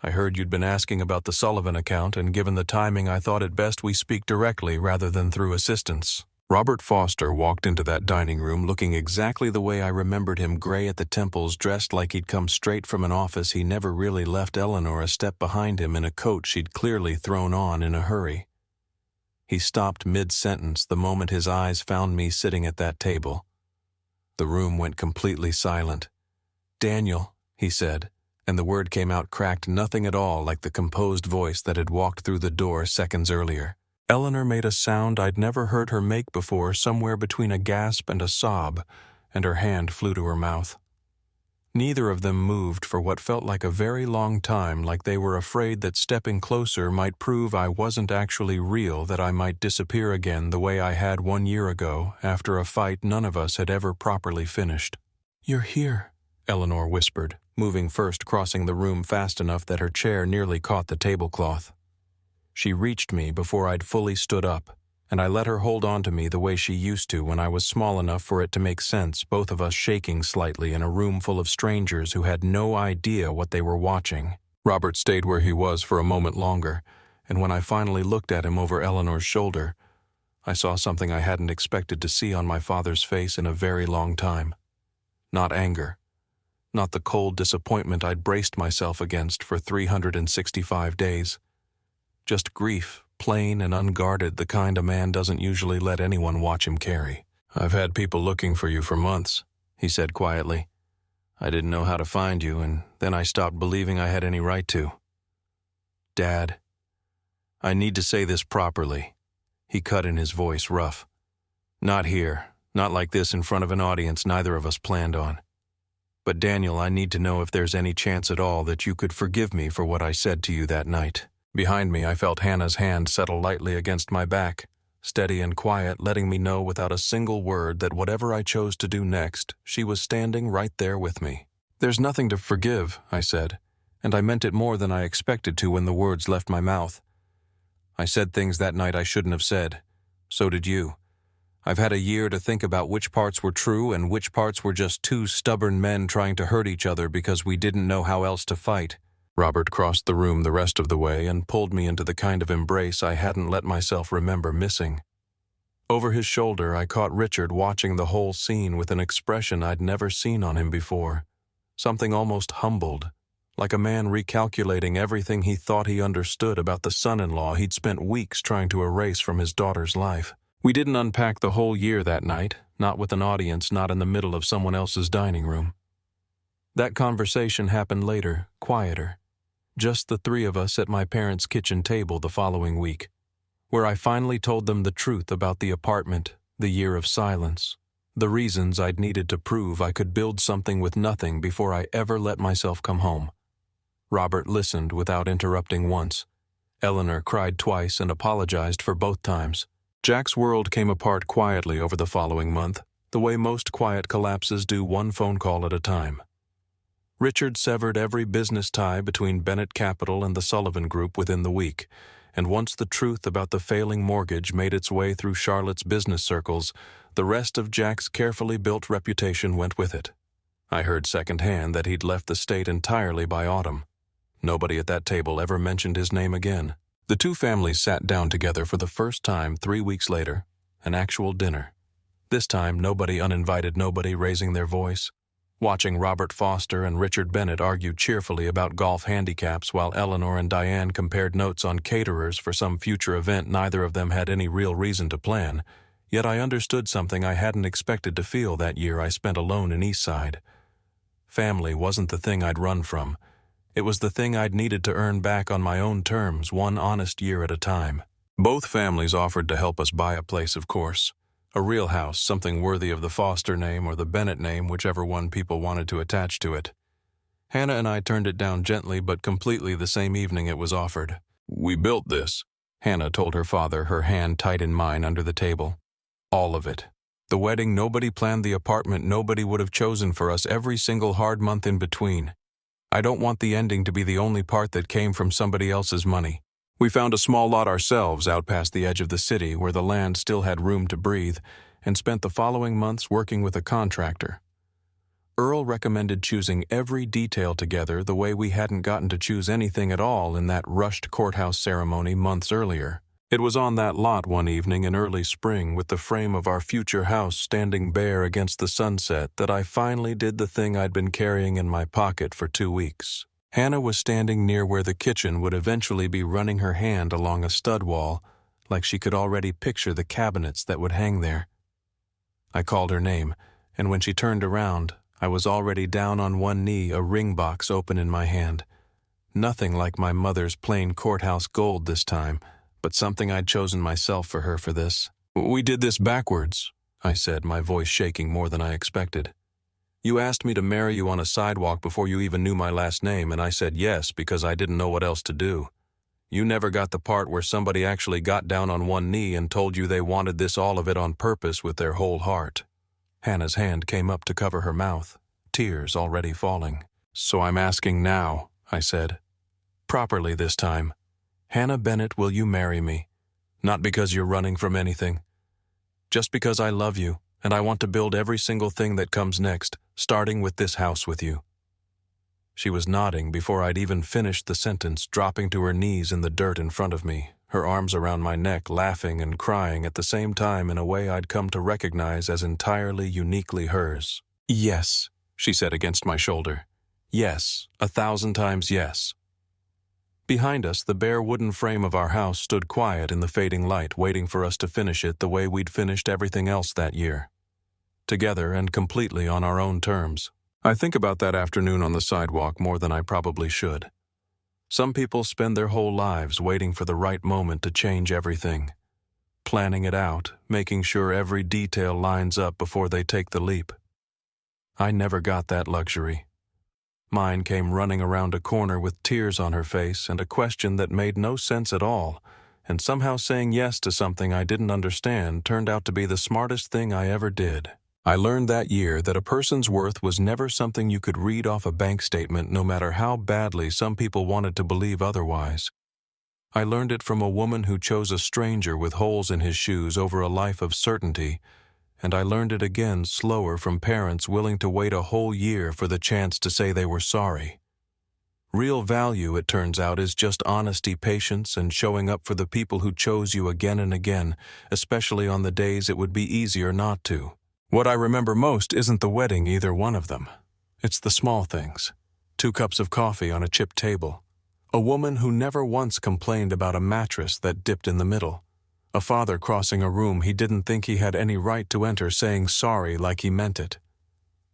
I heard you'd been asking about the Sullivan account, and given the timing, I thought it best we speak directly rather than through assistants." Robert Foster walked into that dining room looking exactly the way I remembered him, gray at the temples, dressed like he'd come straight from an office he never really left, Eleanor a step behind him in a coat she'd clearly thrown on in a hurry. He stopped mid-sentence the moment his eyes found me sitting at that table. The room went completely silent. "Daniel," he said, and the word came out cracked, nothing at all like the composed voice that had walked through the door seconds earlier. Eleanor made a sound I'd never heard her make before, somewhere between a gasp and a sob, and her hand flew to her mouth. Neither of them moved for what felt like a very long time, like they were afraid that stepping closer might prove I wasn't actually real, that I might disappear again the way I had 1 year ago after a fight none of us had ever properly finished. "You're here," Eleanor whispered, moving first, crossing the room fast enough that her chair nearly caught the tablecloth. She reached me before I'd fully stood up, and I let her hold on to me the way she used to when I was small enough for it to make sense, both of us shaking slightly in a room full of strangers who had no idea what they were watching. Robert stayed where he was for a moment longer, and when I finally looked at him over Eleanor's shoulder, I saw something I hadn't expected to see on my father's face in a very long time. Not anger. Not the cold disappointment I'd braced myself against for 365 days. Just grief, plain and unguarded, the kind a man doesn't usually let anyone watch him carry. "I've had people looking for you for months," he said quietly. "I didn't know how to find you, and then I stopped believing I had any right to. Dad, I need to say this properly." He cut in, his voice rough. "Not here, not like this in front of an audience neither of us planned on. But Daniel, I need to know if there's any chance at all that you could forgive me for what I said to you that night." Behind me, I felt Hannah's hand settle lightly against my back, steady and quiet, letting me know without a single word that whatever I chose to do next, she was standing right there with me. "There's nothing to forgive," I said, and I meant it more than I expected to when the words left my mouth. "I said things that night I shouldn't have said. So did you. I've had a year to think about which parts were true and which parts were just two stubborn men trying to hurt each other because we didn't know how else to fight." Robert crossed the room the rest of the way and pulled me into the kind of embrace I hadn't let myself remember missing. Over his shoulder, I caught Richard watching the whole scene with an expression I'd never seen on him before. Something almost humbled, like a man recalculating everything he thought he understood about the son-in-law he'd spent weeks trying to erase from his daughter's life. We didn't unpack the whole year that night, not with an audience, not in the middle of someone else's dining room. That conversation happened later, quieter. Just the three of us at my parents' kitchen table the following week, where I finally told them the truth about the apartment, the year of silence, the reasons I'd needed to prove I could build something with nothing before I ever let myself come home. Robert listened without interrupting once. Eleanor cried twice and apologized for both times. Jack's world came apart quietly over the following month, the way most quiet collapses do, one phone call at a time. Richard severed every business tie between Bennett Capital and the Sullivan Group within the week, and once the truth about the failing mortgage made its way through Charlotte's business circles, the rest of Jack's carefully built reputation went with it. I heard secondhand that he'd left the state entirely by autumn. Nobody at that table ever mentioned his name again. The two families sat down together for the first time 3 weeks later, an actual dinner. This time, nobody uninvited, nobody raising their voice. Watching Robert Foster and Richard Bennett argue cheerfully about golf handicaps while Eleanor and Diane compared notes on caterers for some future event neither of them had any real reason to plan, yet I understood something I hadn't expected to feel that year I spent alone in Eastside. Family wasn't the thing I'd run from. It was the thing I'd needed to earn back on my own terms, one honest year at a time. Both families offered to help us buy a place, of course. A real house, something worthy of the Foster name or the Bennett name, whichever one people wanted to attach to it. Hannah and I turned it down gently but completely the same evening it was offered. "We built this," Hannah told her father, her hand tight in mine under the table. "All of it. The wedding, nobody planned the apartment, nobody would have chosen for us every single hard month in between. I don't want the ending to be the only part that came from somebody else's money. We found a small lot ourselves out past the edge of the city where the land still had room to breathe, and spent the following months working with a contractor. Earl recommended choosing every detail together the way we hadn't gotten to choose anything at all in that rushed courthouse ceremony months earlier. It was on that lot one evening in early spring with the frame of our future house standing bare against the sunset that I finally did the thing I'd been carrying in my pocket for 2 weeks. Hannah was standing near where the kitchen would eventually be, running her hand along a stud wall, like she could already picture the cabinets that would hang there. I called her name, and when she turned around, I was already down on one knee, a ring box open in my hand. Nothing like my mother's plain courthouse gold this time, but something I'd chosen myself for her for this. "We did this backwards," I said, my voice shaking more than I expected. "You asked me to marry you on a sidewalk before you even knew my last name, and I said yes because I didn't know what else to do. You never got the part where somebody actually got down on one knee and told you they wanted this, all of it, on purpose with their whole heart." Hannah's hand came up to cover her mouth, tears already falling. "So I'm asking now," I said. "Properly this time. Hannah Bennett, will you marry me? Not because you're running from anything. Just because I love you, and I want to build every single thing that comes next, starting with this house with you." She was nodding before I'd even finished the sentence, dropping to her knees in the dirt in front of me, her arms around my neck, laughing and crying at the same time in a way I'd come to recognize as entirely uniquely hers. "Yes," she said against my shoulder. "Yes, 1,000 times yes." Behind us, the bare wooden frame of our house stood quiet in the fading light, waiting for us to finish it the way we'd finished everything else that year. Together and completely on our own terms. I think about that afternoon on the sidewalk more than I probably should. Some people spend their whole lives waiting for the right moment to change everything, planning it out, making sure every detail lines up before they take the leap. I never got that luxury. Mine came running around a corner with tears on her face and a question that made no sense at all, and somehow saying yes to something I didn't understand turned out to be the smartest thing I ever did. I learned that year that a person's worth was never something you could read off a bank statement, no matter how badly some people wanted to believe otherwise. I learned it from a woman who chose a stranger with holes in his shoes over a life of certainty, and I learned it again slower from parents willing to wait a whole year for the chance to say they were sorry. Real value, it turns out, is just honesty, patience, and showing up for the people who chose you again and again, especially on the days it would be easier not to. What I remember most isn't the wedding, either one of them. It's the small things. 2 cups of coffee on a chipped table. A woman who never once complained about a mattress that dipped in the middle. A father crossing a room he didn't think he had any right to enter, saying sorry like he meant it.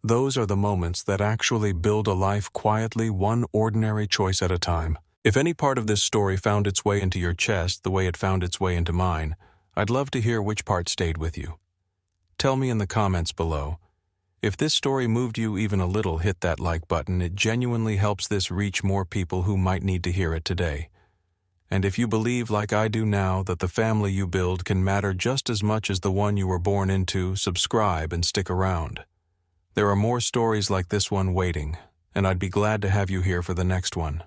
Those are the moments that actually build a life quietly, one ordinary choice at a time. If any part of this story found its way into your chest the way it found its way into mine, I'd love to hear which part stayed with you. Tell me in the comments below. If this story moved you even a little, hit that like button. It genuinely helps this reach more people who might need to hear it today. And if you believe, like I do now, that the family you build can matter just as much as the one you were born into, subscribe and stick around. There are more stories like this one waiting, and I'd be glad to have you here for the next one.